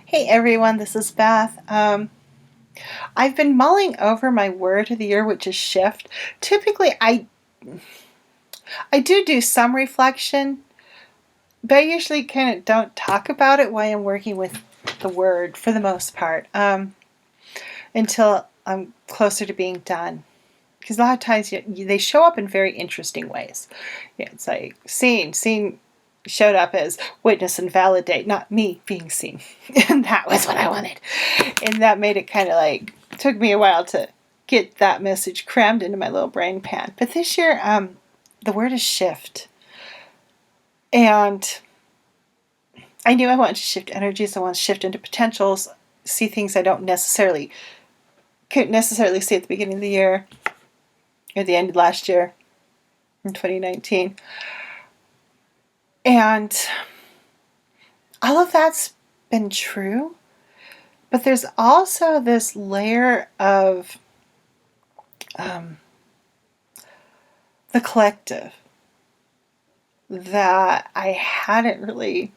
Hey everyone, this is Beth. I've been mulling over my word of the year, which is shift. Typically, I do some reflection, but I usually kind of don't talk about it while I'm working with the word for the most part, until I'm closer to being done. Because a lot of times they show up in very interesting ways. Yeah, it's like seen showed up as witness and validate, not me being seen. And that was what I wanted. And that made it kind of like, took me a while to get that message crammed into my little brain pan. But this year, the word is shift. And I knew I wanted to shift energies. I want to shift into potentials, see things I couldn't necessarily see at the beginning of the year or the end of last year in 2019. And all of that's been true. But there's also this layer of the collective that I hadn't really.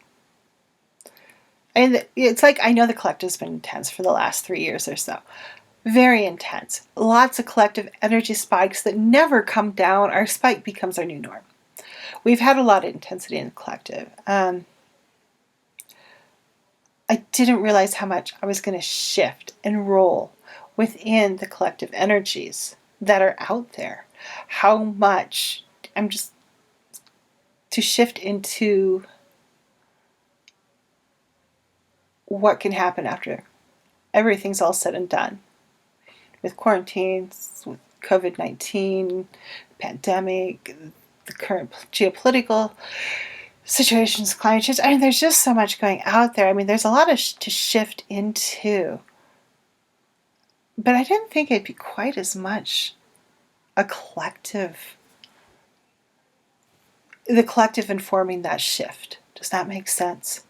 And it's like I know the collective's been intense for the last 3 years or so. Very intense. Lots of collective energy spikes that never come down. Our spike becomes our new norm. We've had a lot of intensity in the collective. I didn't realize how much I was going to shift and roll within the collective energies that are out there. How much I'm just to shift into what can happen after everything's all said and done. With quarantines, with COVID-19, pandemic, the current geopolitical situations, climate change. I mean, there's just so much going out there. I mean, there's a lot to shift into. But I didn't think it'd be quite as much a collective, the collective informing that shift. Does that make sense?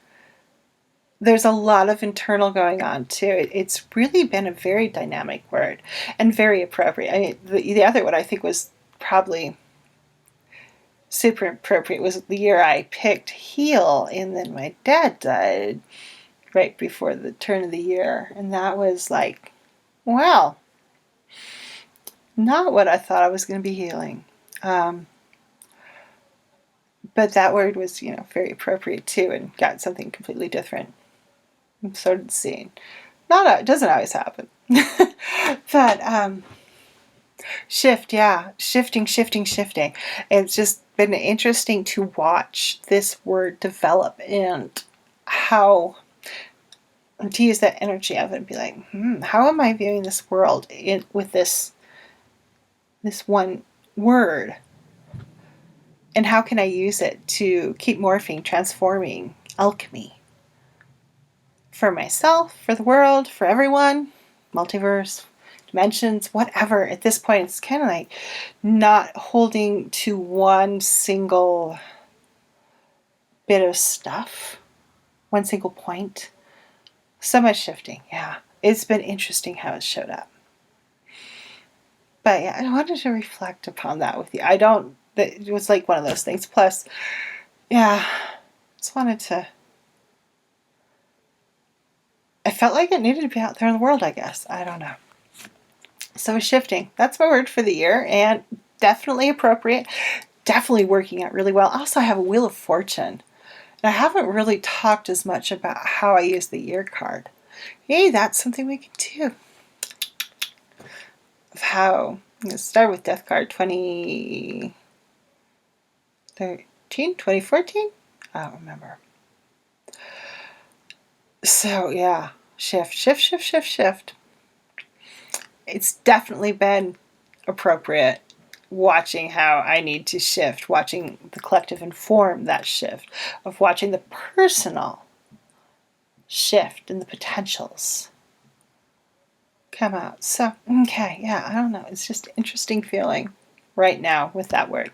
There's a lot of internal going on too. It's really been a very dynamic word and very appropriate. I mean, the other one I think was probably super appropriate was the year I picked heal, and then my dad died right before the turn of the year, and that was like, well, not what I thought I was going to be healing. But that word was, very appropriate too, and got something completely different. And started seeing. It doesn't always happen. But shift, yeah. Shifting. It's just been interesting to watch this word develop and how to use that energy of it and be like, how am I viewing this world with this one word? And how can I use it to keep morphing, transforming, alchemy? For myself, for the world, for everyone, multiverse, dimensions, whatever. At this point, it's kind of like not holding to one single bit of stuff, one single point. So much shifting, yeah. It's been interesting how it showed up. But yeah, I wanted to reflect upon that with you. It was like one of those things. Plus, yeah, just wanted to. I felt like it needed to be out there in the world, I guess. I don't know. So shifting. That's my word for the year, and definitely appropriate. Definitely working out really well. Also, I have a Wheel of Fortune. And I haven't really talked as much about how I use the year card. Hey, that's something we can do. Of how, let's start with Death card 2013, 2014? I don't remember. So yeah, shift. It's definitely been appropriate watching how I need to shift, watching the collective inform that shift, of watching the personal shift and the potentials come out. So, okay, yeah, I don't know. It's just interesting feeling right now with that word.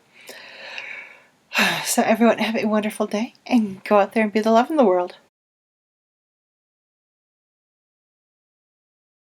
So everyone have a wonderful day and go out there and be the love in the world.